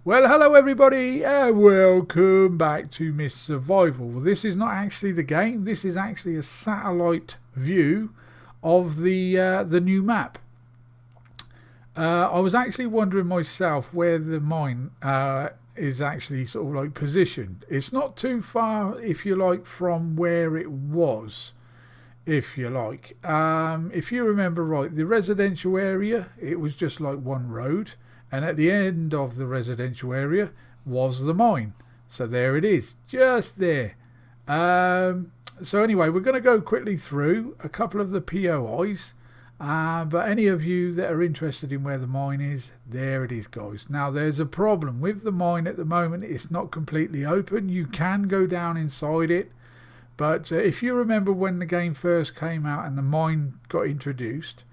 Well, hello everybody, and welcome back to Miss Survival. This is not actually the game. This is actually a satellite view of the new map. I was actually wondering myself where the mine is actually sort of like positioned. It's not too far, if you like, from where it was. If you like, if you remember right, the residential area, it was just like one road. And at the end of the residential area was the mine. So there it is, just there. So anyway, we're going to go quickly through a couple of the POIs. But any of you that are interested in where the mine is, there it is, guys. Now, there's a problem with the mine at the moment. It's not completely open. You can go down inside it. But if you remember when the game first came out and the mine got introduced,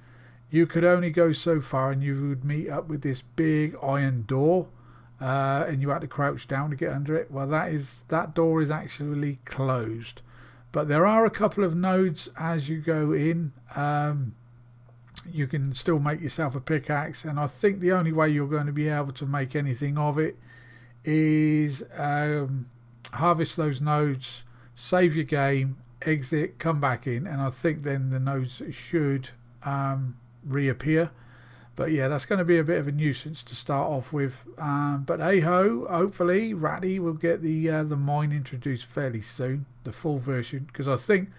you could only go so far and you would meet up with this big iron door and you had to crouch down to get under it. Well, that door is actually closed. But there are a couple of nodes as you go in. You can still make yourself a pickaxe, and I think the only way you're going to be able to make anything of it is harvest those nodes, save your game, exit, come back in, and I think then the nodes should reappear. But yeah, that's going to be a bit of a nuisance to start off with, but hey ho, hopefully Ratty will get the mine introduced fairly soon, the full version, because I think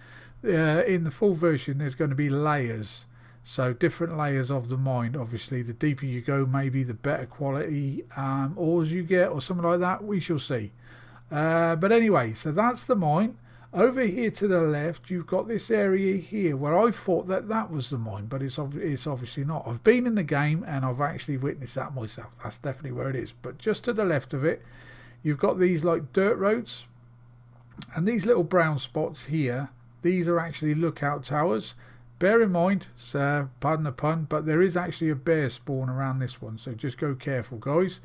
in the full version there's going to be layers, so different layers of the mine. Obviously the deeper you go, maybe the better quality ores you get or something like that, we shall see. But anyway, so that's the mine. Over here to the left, you've got this area here where I thought that was the mine, but it's obviously not. I've been in the game and I've actually witnessed that myself. That's definitely where it is. But just to the left of it, you've got these like dirt roads, and these little brown spots here, these are actually lookout towers. Bear in mind, pardon the pun, but there is actually a bear spawn around this one, so just go careful, guys.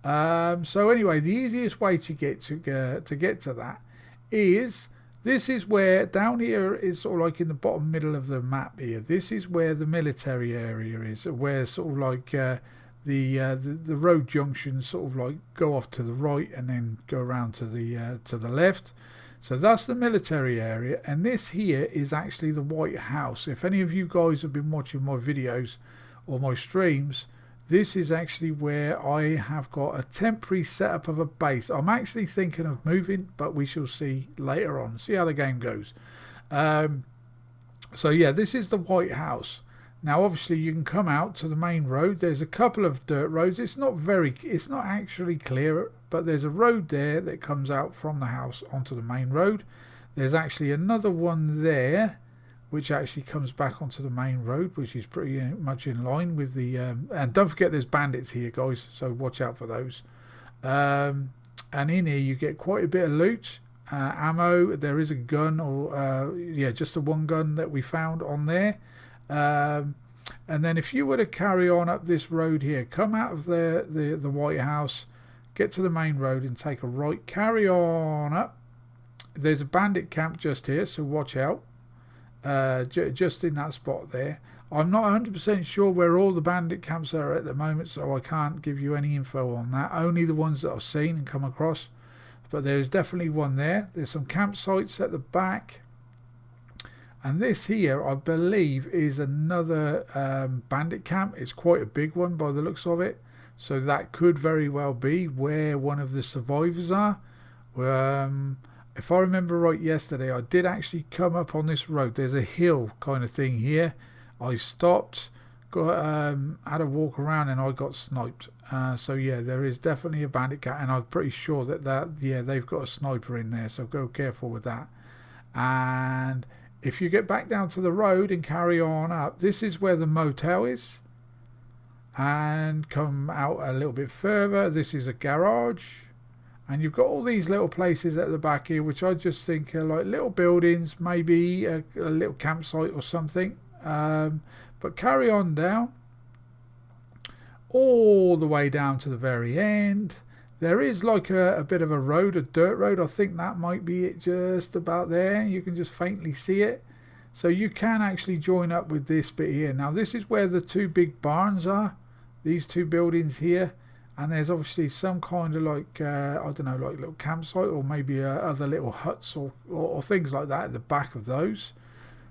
So anyway, the easiest way to get to that is, this is where, down here is sort of like in the bottom middle of the map here. This is where the military area is, where sort of like the road junctions sort of like go off to the right and then go around to the left. So that's the military area, and this here is actually the White House. If any of you guys have been watching my videos or my streams, this is actually where I have got a temporary setup of a base. I'm actually thinking of moving, but we shall see later on. See how the game goes. So yeah, this is the White House. Now obviously you can come out to the main road. There's a couple of dirt roads. It's not actually clear, but there's a road there that comes out from the house onto the main road. There's actually another one there which actually comes back onto the main road, which is pretty much in line with the and don't forget there's bandits here, guys, so watch out for those. And in here you get quite a bit of loot, ammo. There is a gun, or yeah, just the one gun that we found on there. And then if you were to carry on up this road here, come out of the White House, get to the main road and take a right, carry on up. There's a bandit camp just here, so watch out. Just in that spot there. I'm not 100% sure where all the bandit camps are at the moment, so I can't give you any info on that, only the ones that I've seen and come across. But there's definitely one there. There's some campsites at the back, and this here I believe is another bandit camp. It's quite a big one by the looks of it, so that could very well be where one of the survivors are. If I remember right, yesterday I did actually come up on this road. There's a hill kind of thing here. I stopped, had a walk around, and I got sniped. So yeah, there is definitely a bandit cat, and I'm pretty sure that yeah, they've got a sniper in there, so go careful with that. And if you get back down to the road and carry on up, this is where the motel is. And come out a little bit further, this is a garage. And you've got all these little places at the back here, which I just think are like little buildings, maybe a little campsite or something. But carry on down, all the way down to the very end. There is like a bit of a road, a dirt road. I think that might be it, just about there. You can just faintly see it. So you can actually join up with this bit here. Now this is where the two big barns are. These two buildings here. and there's obviously some kind of like I don't know, like little campsite, or maybe other little huts or things like that at the back of those.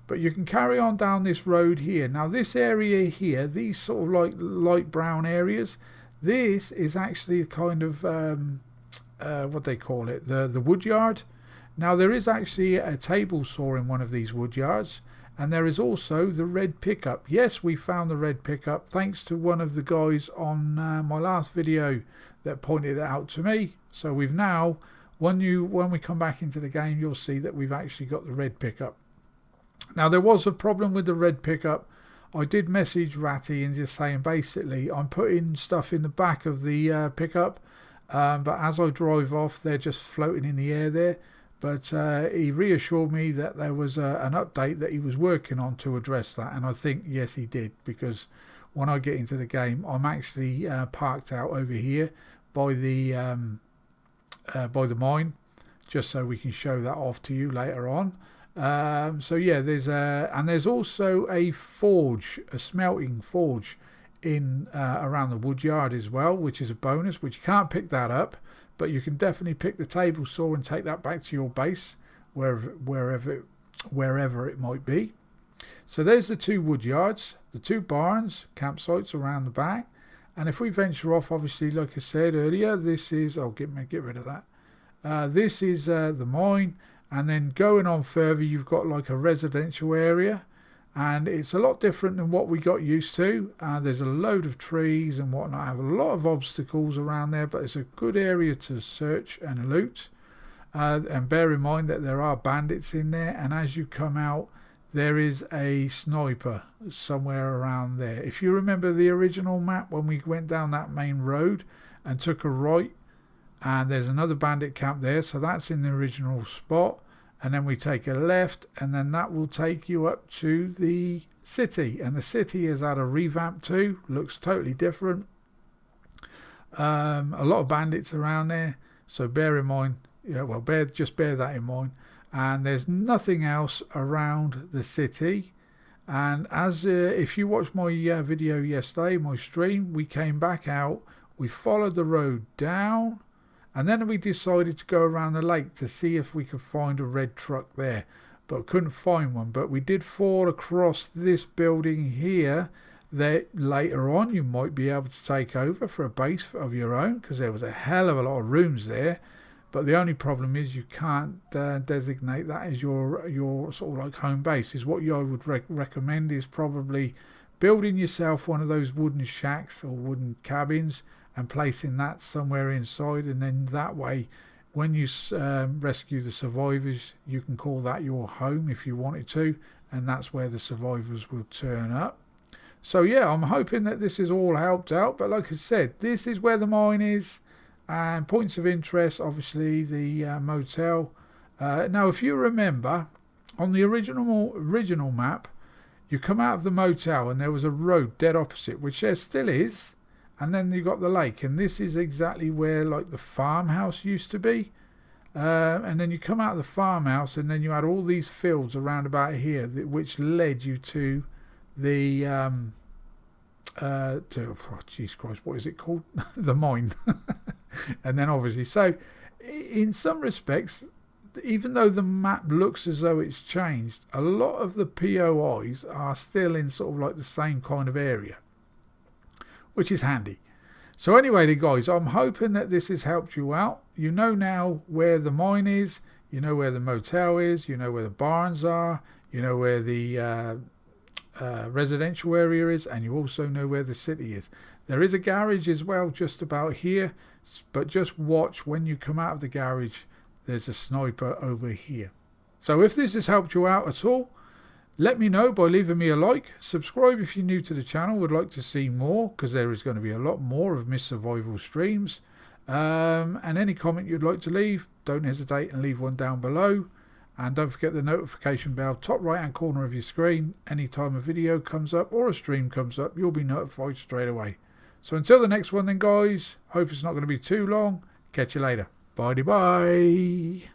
But you can carry on down this road here. Now this area here, these sort of like light brown areas, this is actually a kind of what they call it, the woodyard. Now there is actually a table saw in one of these woodyards, and there is also the red pickup. Yes, we found the red pickup thanks to one of the guys on my last video that pointed it out to me. So we've now, when we come back into the game, you'll see that we've actually got the red pickup. Now there was a problem with the red pickup. I did message Ratty and just saying basically I'm putting stuff in the back of the pickup, but as I drive off they're just floating in the air there. But he reassured me that there was an update that he was working on to address that, and I think yes he did, because when I get into the game I'm actually parked out over here by the mine, just so we can show that off to you later on. So yeah, there's also a forge, a smelting forge in around the woodyard as well, which is a bonus, which you can't pick that up, but you can definitely pick the table saw and take that back to your base wherever it might be. So there's the two woodyards, the two barns, campsites around the back, and if we venture off, obviously like I said earlier, this is, I'll get rid of that, this is the mine. And then going on further, you've got like a residential area, and it's a lot different than what we got used to. There's a load of trees and whatnot. I have a lot of obstacles around there, but it's a good area to search and loot. And bear in mind that there are bandits in there, and as you come out there is a sniper somewhere around there. If you remember the original map, when we went down that main road and took a right, and there's another bandit camp there, so that's in the original spot, and then we take a left, and then that will take you up to the city, and the city has had a revamp too, looks totally different. A lot of bandits around there, so bear in mind, just bear that in mind. And there's nothing else around the city, and as if you watched my video yesterday, my stream, we came back out, we followed the road down, and then we decided to go around the lake to see if we could find a red truck there, but couldn't find one. But we did fall across this building here that later on you might be able to take over for a base of your own, because there was a hell of a lot of rooms there. But the only problem is you can't designate that as your sort of like home base. Is what I would recommend is probably building yourself one of those wooden shacks or wooden cabins and placing that somewhere inside, and then that way when you rescue the survivors, you can call that your home if you wanted to, and that's where the survivors will turn up. So yeah, I'm hoping that this has all helped out, but like I said, this is where the mine is, and points of interest, obviously the motel. Now if you remember, on the original map, you come out of the motel and there was a road dead opposite, which there still is. And then you got the lake, and this is exactly where like the farmhouse used to be. And then you come out of the farmhouse, and then you had all these fields around about here, which led you to the Jesus Christ, what is it called? The mine. And then obviously, so in some respects, even though the map looks as though it's changed, a lot of the POIs are still in sort of like the same kind of area, which is handy. So anyway guys, I'm hoping that this has helped you out. You know now where the mine is, you know where the motel is, you know where the barns are, you know where the residential area is, and you also know where the city is. There is a garage as well just about here, but just watch when you come out of the garage, there's a sniper over here. So if this has helped you out at all, let me know by leaving me a like. Subscribe if you're new to the channel, would like to see more, because there is going to be a lot more of Miss Survival streams. And any comment you'd like to leave, don't hesitate and leave one down below. And don't forget the notification bell, top right hand corner of your screen. Anytime a video comes up or a stream comes up, you'll be notified straight away. So until the next one then guys, hope it's not going to be too long. Catch you later. Bye bye.